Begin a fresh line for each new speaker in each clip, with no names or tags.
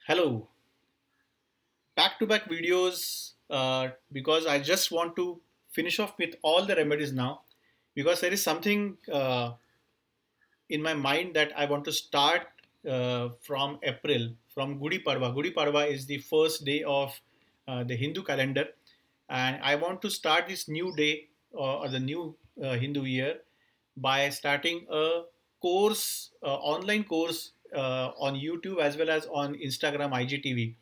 Hello, back to back videos because I just want to finish off with all the remedies now because there is something in my mind that I want to start from April, from Gudi Padwa. Gudi Padwa is the first day of the Hindu calendar, and I want to start this new day or the new Hindu year by starting a course, online course on YouTube as well as on Instagram, IGTV.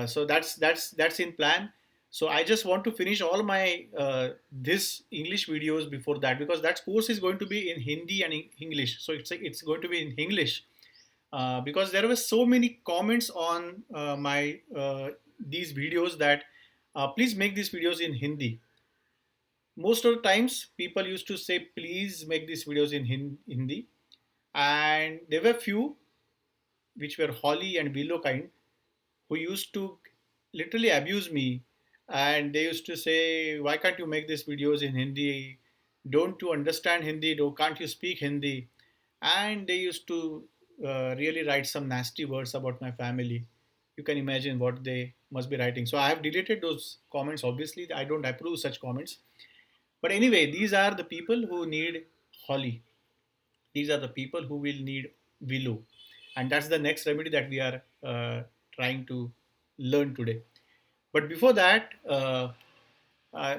So that's in plan. So I just want to finish all my this English videos before that because that course is going to be in Hindi and English. So it's going to be in English because there were so many comments on my these videos that please make these videos in Hindi. Most of the times people used to say please make these videos in Hindi, and there were few which were Holly and Willow kind who used to literally abuse me, and they used to say, why can't you make these videos in Hindi? Don't you understand Hindi? Can't you speak Hindi? And they used to really write some nasty words about my family. You can imagine what they must be writing. So I have deleted those comments. Obviously I don't approve such comments, but anyway, these are the people who need Holly. These are the people who will need Willow, and that's the next remedy that we are trying to learn today. But before that,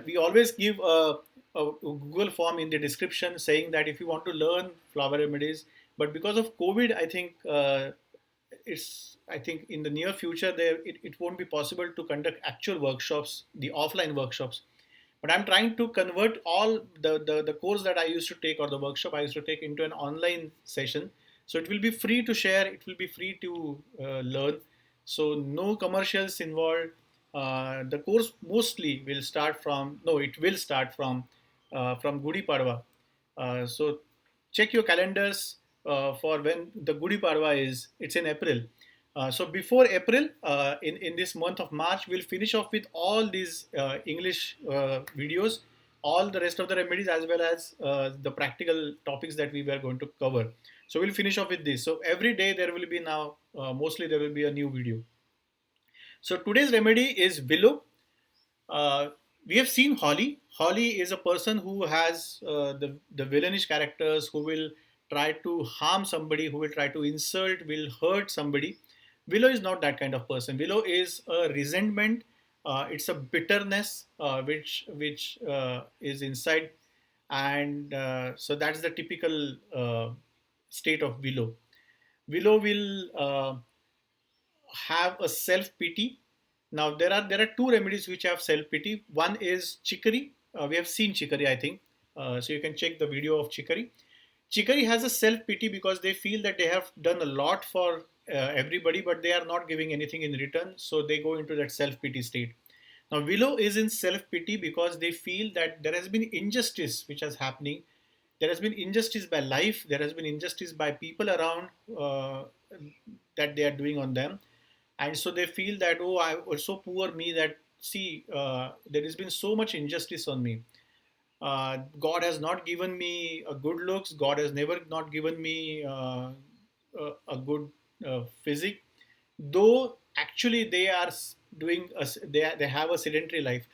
we always give a Google form in the description saying that if you want to learn flower remedies, but because of COVID, I think I think in the near future it won't be possible to conduct actual workshops, the offline workshops. But I'm trying to convert all the course that I used to take or the workshop I used to take into an online session. So it will be free to share, it will be free to learn. So no commercials involved. The course mostly will start from, no, it will start from Gudi Padwa. So check your calendars for when the Gudi Padwa is. It's in April. So before April, in this month of March, we'll finish off with all these English videos, all the rest of the remedies as well as the practical topics that we were going to cover. So we'll finish off with this. So every day there will be now, mostly there will be a new video. So today's remedy is Willow. Uh, we have seen Holly. Holly is a person who has the villainish characters who will try to harm somebody, who will try to insult, will hurt somebody. Willow is not that kind of person. Willow is a resentment. It's a bitterness which is inside, and so that's the typical state of Willow. Willow will have a self pity. Now there are two remedies which have self pity. One is chicory. We have seen chicory, I think. So you can check the video of chicory. Chicory has a self pity because they feel that they have done a lot for everybody, but they are not giving anything in return. So they go into that self pity state. Now Willow is in self pity because they feel that there has been injustice which is happening. There has been injustice by life. There has been injustice by people around that they are doing on them, and so they feel that, oh, I was so poor me that, see, there has been so much injustice on me. God has not given me a good looks. God has never not given me a good physique, though actually they are doing they have a sedentary life.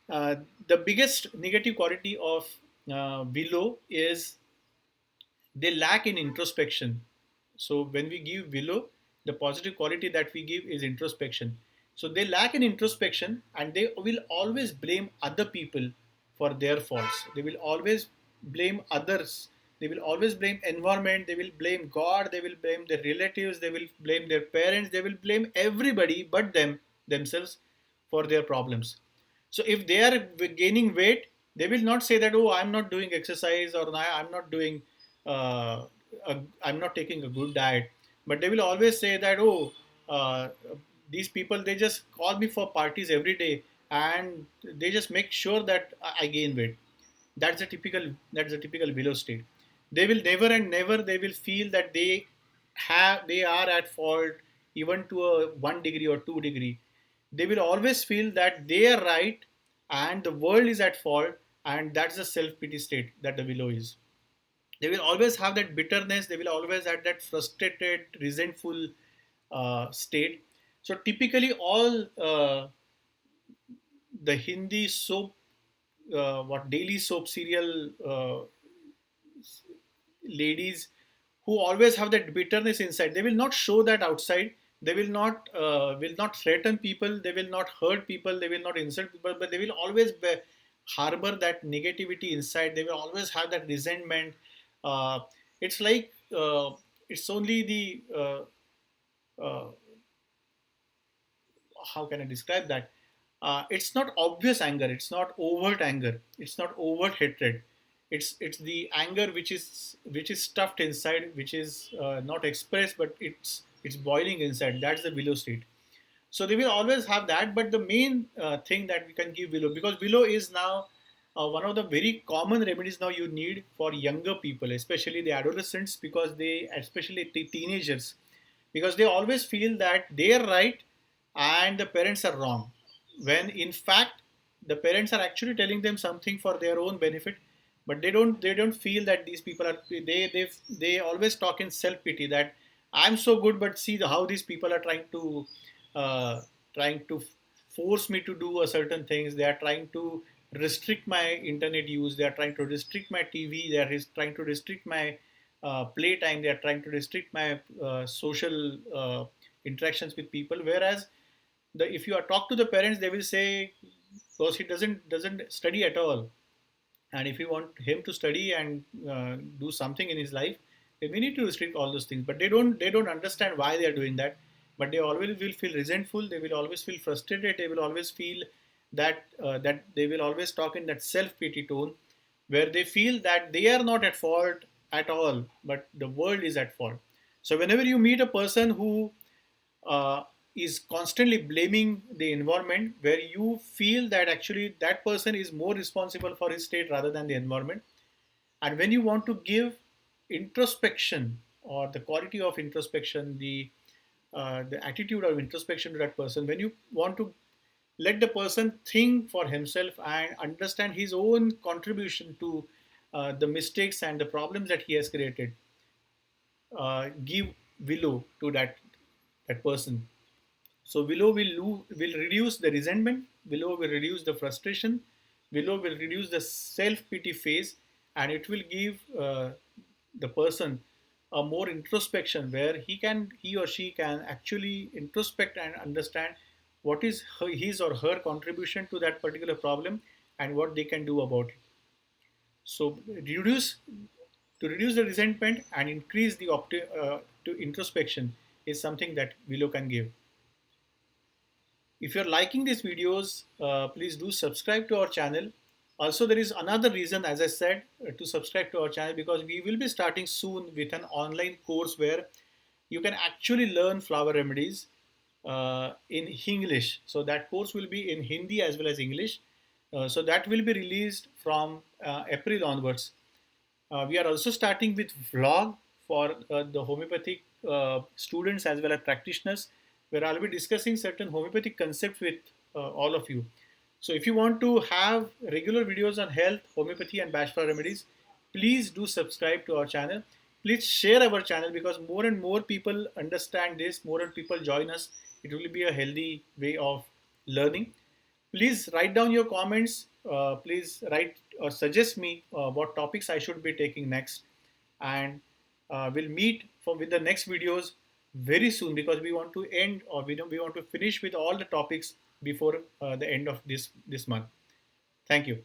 The biggest negative quality of Willow is they lack in introspection. So when we give Willow, the positive quality that we give is introspection. So they lack in introspection, and they will always blame other people for their faults. They will always blame others. They will always blame environment. They will blame God. They will blame their relatives. They will blame their parents. They will blame everybody but themselves for their problems. So if they are gaining weight, they will not say that, oh, I'm not doing exercise, or I'm not doing uh, I'm not taking a good diet. But they will always say that, oh, uh, these people, they just call me for parties every day, and they just make sure that I gain weight. That's a typical below state. They will never and never they will feel that they are at fault, even to a 1 degree or 2 degree. They will always feel that they are right and the world is at fault, and that's the self pity state that the willow is. They will always have that bitterness. They will always have that frustrated, resentful, state. So typically all the Hindi soap, what daily soap serial ladies who always have that bitterness inside, they will not show that outside. They will not threaten people, they will not hurt people, they will not insult people, but they will always harbor that negativity inside. They will always have that resentment. It's like it's only the uh, how can I describe that? It's not obvious anger. It's not overt anger. It's not overt hatred. It's the anger which is stuffed inside, which is not expressed, but it's boiling inside. That's the willow state. So they will always have that. But the main thing that we can give willow, because willow is now one of the very common remedies now you need for younger people, especially the adolescents, because they, especially teenagers, because they always feel that they are right and the parents are wrong, when in fact the parents are actually telling them something for their own benefit. But they don't feel that these people are, they always talk in self pity that I'm so good, but see how these people are uh, trying to force me to do a certain things. They are trying to restrict my internet use, they are trying to restrict my TV, they are trying to restrict my playtime, they are trying to restrict my social interactions with people. Whereas if you are talk to the parents, they will say, because he doesn't study at all, and if you want him to study and do something in his life, then we need to restrict all those things. But they don't understand why they are doing that. But they always will feel resentful, they will always feel frustrated, they will always feel that they will always talk in that self pity tone, where they feel that they are not at fault at all, but the world is at fault. So whenever you meet a person who uh, is constantly blaming the environment, where you feel that actually that person is more responsible for his state rather than the environment. And when you want to give introspection, or the quality of introspection, the attitude of introspection to that person, when you want to let the person think for himself and understand his own contribution to the mistakes and the problems that he has created, give willow to that person. So willow will reduce the resentment, willow will reduce the frustration, willow will reduce the self pity phase, and it will give the person a more introspection, where he or she can actually introspect and understand what is his or her contribution to that particular problem, and what they can do about it. So reduce the resentment and increase the to introspection is something that willow can give. If you're liking these videos, please do subscribe to our channel. Also, there is another reason, as I said, to subscribe to our channel, because we will be starting soon with an online course where you can actually learn flower remedies in English. So that course will be in Hindi as well as English. So that will be released from April onwards. We are also starting with vlog for the homeopathic students as well as practitioners, where I'll be discussing certain homeopathic concepts with all of you. So if you want to have regular videos on health, homeopathy and bachelor remedies, please do subscribe to our channel. Please share our channel, because more and more people understand this, more and people join us. It will be a healthy way of learning. Please write down your comments. Please write or suggest me what topics I should be taking next, and we'll meet with the next videos very soon, because we want to end, or we want to finish with all the topics before the end of this month. Thank you.